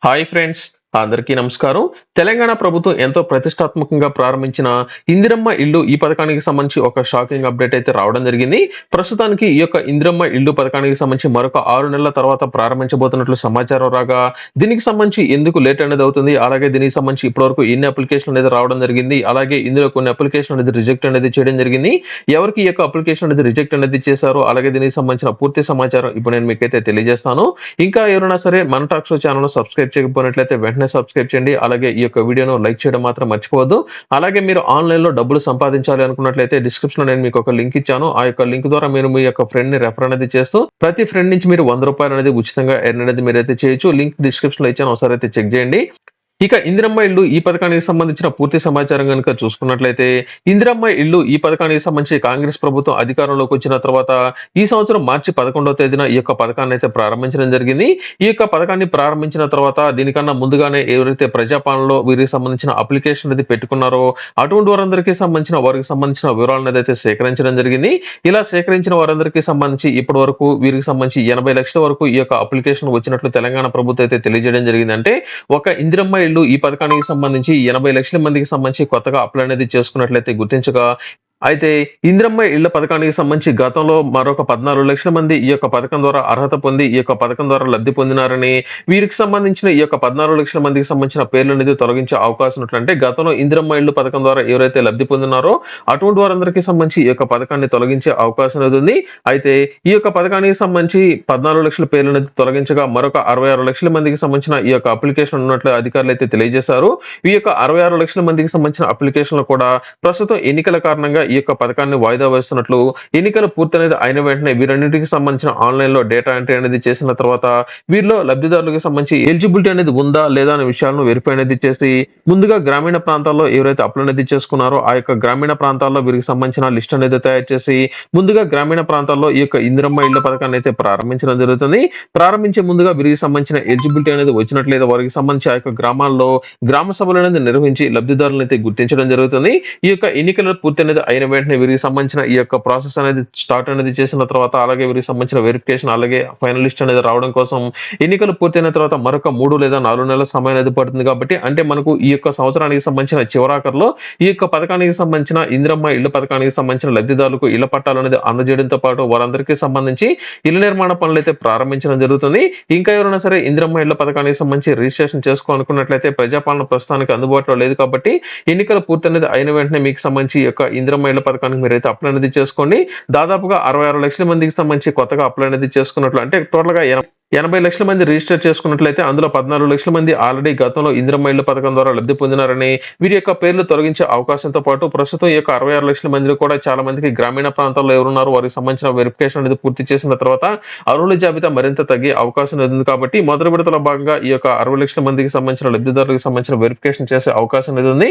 Hi friends, అందరికీ నమస్కారం. తెలంగాణ ప్రభుత్వం ఎంతో ప్రతిష్టాత్మకంగా ప్రారంభించిన ఇందిరమ్మ ఇల్లు ఈ పథకానికి సంబంధించి ఒక షాకింగ్ అప్డేట్ అయితే రావడం జరిగింది. ప్రస్తుతానికి ఈ యొక్క ఇందిరమ్మ ఇల్లు పథకానికి సంబంధించి మరొక 6 నెలల తర్వాత ప్రారంభించబోతున్నట్లు సమాచారం రాగా, దీనికి సంబంధించి ఎందుకు లేట్ అనేది అవుతుంది, అలాగే దీనికి సంబంధించి ఇప్పటివరకు ఎన్ని అప్లికేషన్ అనేది రావడం జరిగింది, అలాగే ఇందులో కొన్ని అప్లికేషన్ అనేది రిజెక్ట్ అనేది చేయడం జరిగింది. ఎవరికి ఈ యొక్క అప్లికేషన్ అనేది రిజెక్ట్ అనేది చేశారో, అలాగే దీనికి సంబంధించిన పూర్తి సమాచారం ఇప్పుడు నేను మీకైతే తెలియజేస్తాను. ఇంకా ఎవరైనా సరే మన టాక్ షో ఛానల్ సబ్స్క్రైబ్ చేయకపోయినట్లయితే వెంటనే సబ్స్క్రైబ్ చేయండి. అలాగే ఈ యొక్క వీడియోను లైక్ చేయడం మాత్రం మర్చిపోవద్దు. అలాగే మీరు ఆన్‌లైన్‌లో డబ్బులు సంపాదించాలి అనుకున్నట్లయితే డిస్క్రిప్షన్‌లో నేను మీకు ఒక లింక్ ఇచ్చాను. ఆ యొక్క లింక్ ద్వారా మీరు మీ యొక్క ఫ్రెండ్‌ని రెఫర్ అనేది చేస్తూ ప్రతి ఫ్రెండ్ నుంచి మీరు రూ. 100 అనేది ఉచితంగా ఎర్న్ అనేది మీరైతే చేయొచ్చు. లింక్ డిస్క్రిప్షన్‌లో ఇచ్చాను. ఒకసారి అయితే చెక్ చేయండి. ఇక ఇందిరమ్మ ఇల్లు ఈ పథకానికి సంబంధించిన పూర్తి సమాచారం గనుక చూసుకున్నట్లయితే, ఇందిరమ్మ ఇల్లు ఈ పథకానికి సంబంధించి కాంగ్రెస్ ప్రభుత్వం అధికారంలోకి వచ్చిన తర్వాత ఈ సంవత్సరం మార్చి 11వ తేదీన ఈ యొక్క పథకాన్ని అయితే ప్రారంభించడం జరిగింది. ఈ యొక్క పథకాన్ని ప్రారంభించిన తర్వాత దీనికన్నా ముందుగానే ఎవరైతే ప్రజాపాలనలో వీరికి సంబంధించిన అప్లికేషన్ అనేది పెట్టుకున్నారో అటువంటి వారందరికీ సంబంధించిన వారికి సంబంధించిన వివరాలను అయితే సేకరించడం జరిగింది. ఇలా సేకరించిన వారందరికీ సంబంధించి ఇప్పటి వరకు వీరికి సంబంధించి 80 లక్షల వరకు ఈ యొక్క అప్లికేషన్ వచ్చినట్లు తెలంగాణ ప్రభుత్వం అయితే తెలియజేయడం జరిగింది. అంటే ఒక ఇందిరమ్మ ఇల్లు ఈ పథకానికి సంబంధించి 80 లక్షల మందికి సంబంధించి కొత్తగా అప్లై అనేది చేసుకున్నట్లయితే గుర్తించగా, అయితే ఇందిరమ్మ ఇళ్ల పథకానికి సంబంధించి గతంలో మరొక 14 లక్షల మంది ఈ యొక్క పథకం ద్వారా అర్హత పొంది ఈ యొక్క పథకం ద్వారా లబ్ధి పొందినారని, వీరికి సంబంధించిన ఈ యొక్క 14 లక్షల మందికి సంబంధించిన పేర్లు అనేది తొలగించే అవకాశం ఉన్నట్లంటే గతంలో ఇందిరమ్మ ఇల్లు పథకం ద్వారా ఎవరైతే లబ్ధి పొందినారో అటువంటి వారందరికీ సంబంధించి ఈ యొక్క పథకాన్ని తొలగించే అవకాశం అనేది ఉంది. అయితే ఈ యొక్క పథకానికి సంబంధించి 14 లక్షల పేర్లు అనేది తొలగించగా మరొక 66 లక్షల మందికి సంబంధించిన ఈ యొక్క అప్లికేషన్ ఉన్నట్లు అధికారులు అయితే తెలియజేశారు. ఈ యొక్క 66 లక్షల మందికి సంబంధించిన అప్లికేషన్లు కూడా ప్రస్తుతం ఎన్నికల కారణంగా ఈ యొక్క పథకాన్ని వాయిదా వేస్తున్నట్లు, ఎన్నికలు పూర్తనేది అయిన వెంటనే వీరన్నిటికి సంబంధించిన ఆన్‌లైన్‌లో డేటా ఎంట్రీ అనేది చేసిన తర్వాత వీరిలో లబ్ధిదారులకు సంబంధించి ఎలిజిబిలిటీ అనేది ఉందా లేదా అనే విషయాలను వెరిఫై అనేది చేసి ముందుగా గ్రామీణ ప్రాంతాల్లో ఎవరైతే అప్లై అనేది చేసుకున్నారో ఆ యొక్క గ్రామీణ ప్రాంతాల్లో వీరికి సంబంధించిన లిస్ట్ అనేది తయారు చేసి ముందుగా గ్రామీణ ప్రాంతాల్లో ఈ యొక్క ఇందిరమ్మ ఇళ్ల పథకాన్ని అయితే ప్రారంభించడం జరుగుతుంది. ప్రారంభించే ముందుగా వీరికి సంబంధించిన ఎలిజిబిలిటీ అనేది వచ్చినట్లు లేదా వారికి సంబంధించి ఆ యొక్క గ్రామాల్లో గ్రామ సభలు అనేది నిర్వహించి లబ్ధిదారులను అయితే గుర్తించడం జరుగుతుంది. ఈ యొక్క ఎన్నికల పూర్తి అనేది అయిన వెంటనే వీరికి సంబంధించిన ఈ యొక్క ప్రాసెస్ అనేది స్టార్ట్ అనేది చేసిన తర్వాత, అలాగే వీరికి సంబంధించిన వెరిఫికేషన్ అలాగే ఫైనల్ లిస్ట్ అనేది రావడం కోసం ఎన్నికలు పూర్తయిన తర్వాత మరొక 3 లేదా 4 నెలల సమయం అనేది పడుతుంది. కాబట్టి అంటే మనకు ఈ యొక్క సంవత్సరానికి సంబంధించిన చివరాఖరులో ఈ యొక్క పథకానికి సంబంధించిన ఇందిరమ్మ ఇళ్ల పథకానికి సంబంధించిన లబ్ధిదారులకు ఇళ్ల పట్టాలు అనేది అందజేయడంతో పాటు వారందరికీ సంబంధించి ఇళ్ల నిర్మాణ పనులు అయితే ప్రారంభించడం జరుగుతుంది. ఇంకా ఎవరైనా సరే ఇందిరమ్మ ఇళ్ల పథకానికి సంబంధించి రిజిస్ట్రేషన్ చేసుకోవాలనుకున్నట్లయితే ప్రజాపాలన ప్రస్తుతానికి అందుబాటులో లేదు. కాబట్టి ఎన్నికల పూర్తి అనేది అయిన వెంటనే మీకు సంబంధించి ఈ యొక్క ఇందిరమ్మ ఇళ్ల పథకానికి మీరైతే అప్లై అనేది చేసుకోండి. దాదాపుగా 66 లక్షల మందికి సంబంధించి కొత్తగా అప్లై అనేది చేసుకున్నట్లు అంటే టోటల్‌గా 80 లక్షల మంది రిజిస్టర్ చేసుకున్నట్లయితే అందులో 14 లక్షల మంది ఆల్రెడీ గతంలో ఇందిరమ్మ ఇళ్ల పథకం ద్వారా లబ్ధి పొందినారని, వీరి యొక్క పేర్లు తొలగించే అవకాశంతో పాటు ప్రస్తుతం ఈ యొక్క 66 లక్షల మందిలో కూడా చాలా మందికి గ్రామీణ ప్రాంతాల్లో ఎవరున్నారో వారికి సంబంధించిన వెరిఫికేషన్ అనేది పూర్తి చేసిన తర్వాత అర్హుల జాబితా మరింత తగ్గే అవకాశం ఉంది. కాబట్టి మొదటి విడతలో భాగంగా ఈ యొక్క 60 లక్షల మందికి సంబంధించిన లబ్ధిదారులకు సంబంధించిన వెరిఫికేషన్ చేసే అవకాశం అనేది ఉంది.